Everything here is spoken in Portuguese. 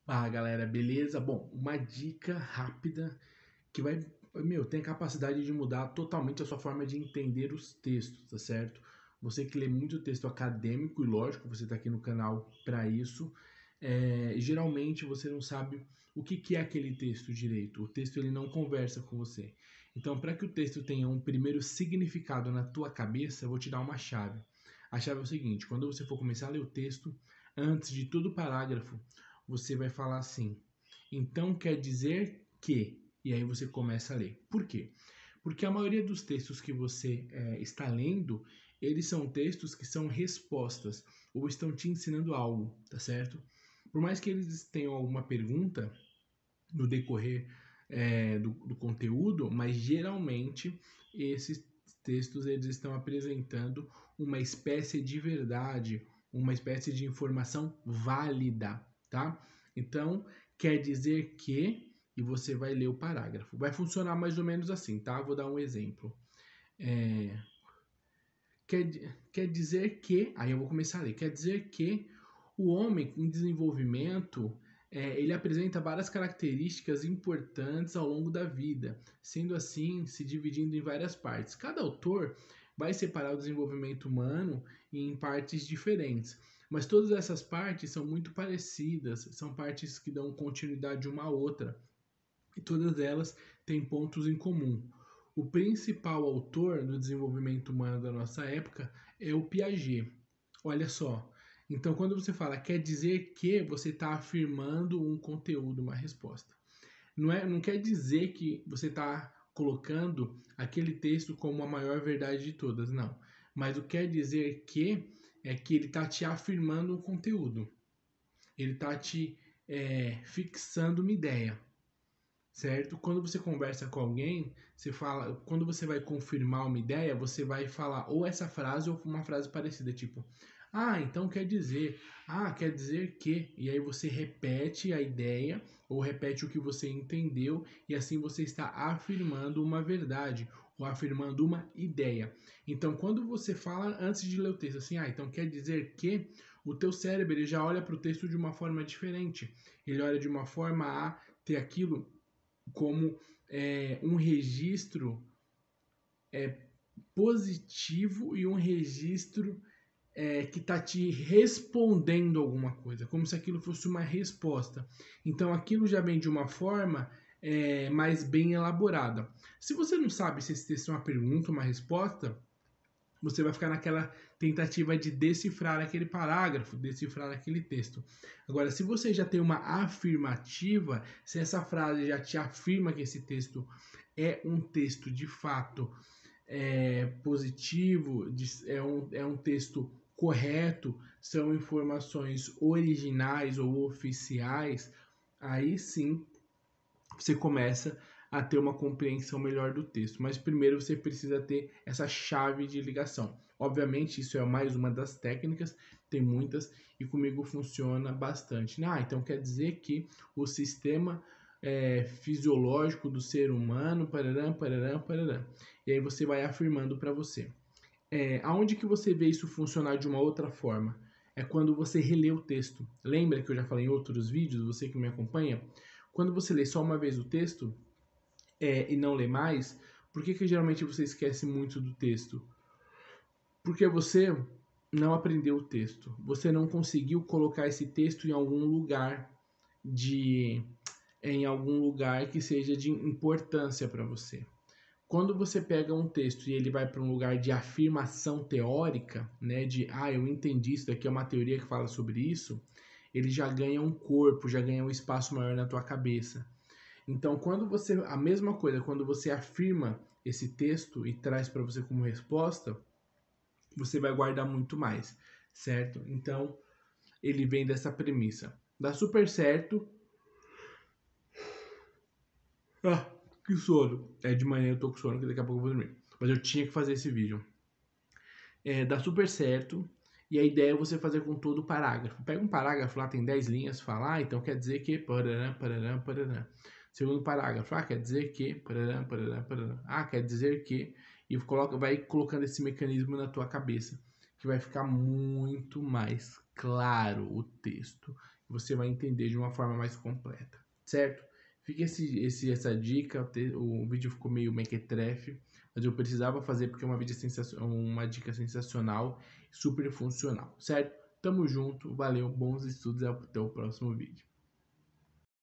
Ah, galera, beleza? Bom, uma dica rápida que tem a capacidade de mudar totalmente a sua forma de entender os textos, tá certo? Você que lê muito texto acadêmico, e lógico, você está aqui no canal para isso, geralmente você não sabe o que é aquele texto direito. O texto ele não conversa com você. Então, para que o texto tenha um primeiro significado na tua cabeça, eu vou te dar uma chave. A chave é o seguinte: quando você for começar a ler o texto, antes de todo parágrafo, você vai falar assim: então quer dizer que. E aí você começa a ler. Por quê? Porque a maioria dos textos que você está lendo, eles são textos que são respostas ou estão te ensinando algo, tá certo? Por mais que eles tenham alguma pergunta no decorrer do conteúdo, mas geralmente esses textos eles estão apresentando uma espécie de verdade, uma espécie de informação válida, tá? Então, quer dizer que, e você vai ler o parágrafo. Vai funcionar mais ou menos assim, tá? Vou dar um exemplo. É, quer dizer que, aí eu vou começar a ler, quer dizer que o homem em desenvolvimento, ele apresenta várias características importantes ao longo da vida, sendo assim, se dividindo em várias partes. Cada autor vai separar o desenvolvimento humano em partes diferentes, mas todas essas partes são muito parecidas, são partes que dão continuidade uma à outra, e todas elas têm pontos em comum. O principal autor do desenvolvimento humano da nossa época é o Piaget. Olha só. Então, quando você fala quer dizer que, você está afirmando um conteúdo, uma resposta. Não quer dizer que você está colocando aquele texto como a maior verdade de todas, não. Mas o quer dizer que é que ele está te afirmando um conteúdo. Ele está te fixando uma ideia, certo? Quando você conversa com alguém, você fala, quando você vai confirmar uma ideia, você vai falar ou essa frase ou uma frase parecida, tipo, ah, então quer dizer, quer dizer que, e aí você repete a ideia ou repete o que você entendeu e assim você está afirmando uma verdade ou afirmando uma ideia. Então, quando você fala antes de ler o texto, assim, então quer dizer que, o teu cérebro ele já olha para o texto de uma forma diferente. Ele olha de uma forma a ter aquilo como um registro positivo e um registro que está te respondendo alguma coisa, como se aquilo fosse uma resposta. Então aquilo já vem de uma forma mais bem elaborada. Se você não sabe se esse texto é uma pergunta ou uma resposta, você vai ficar naquela tentativa de decifrar aquele parágrafo, decifrar aquele texto. Agora, se você já tem uma afirmativa, se essa frase já te afirma que esse texto é um texto de fato positivo, é um texto correto, são informações originais ou oficiais, aí sim você começa a ter uma compreensão melhor do texto. Mas primeiro você precisa ter essa chave de ligação. Obviamente, isso é mais uma das técnicas, tem muitas, e comigo funciona bastante. Então quer dizer que o sistema fisiológico do ser humano, parará, parará, parará. E aí você vai afirmando para você. Aonde que você vê isso funcionar de uma outra forma? É quando você relê o texto. Lembra que eu já falei em outros vídeos, você que me acompanha? Quando você lê só uma vez o texto e não lê mais, por que geralmente você esquece muito do texto? Porque você não aprendeu o texto. Você não conseguiu colocar esse texto de em algum lugar que seja de importância para você. Quando você pega um texto e ele vai para um lugar de afirmação teórica, né, de eu entendi isso daqui é uma teoria que fala sobre isso, ele já ganha um corpo, já ganha um espaço maior na tua cabeça. Então, a mesma coisa, quando você afirma esse texto e traz para você como resposta, você vai guardar muito mais, certo? Então, ele vem dessa premissa. Dá super certo. Ah, que sono. De manhã eu tô com sono, que daqui a pouco eu vou dormir. Mas eu tinha que fazer esse vídeo. Dá super certo. E a ideia é você fazer com todo o parágrafo. Pega um parágrafo lá, tem 10 linhas, fala, então quer dizer que parará, parará, parará. Segundo parágrafo, quer dizer que parará, parará, parará. Quer dizer que. E vai colocando esse mecanismo na tua cabeça, que vai ficar muito mais claro o texto. você vai entender de uma forma mais completa, certo? Fica essa dica, o vídeo ficou meio mequetrefe, mas eu precisava fazer porque é uma dica sensacional, super funcional, certo? Tamo junto, valeu, bons estudos e até o próximo vídeo.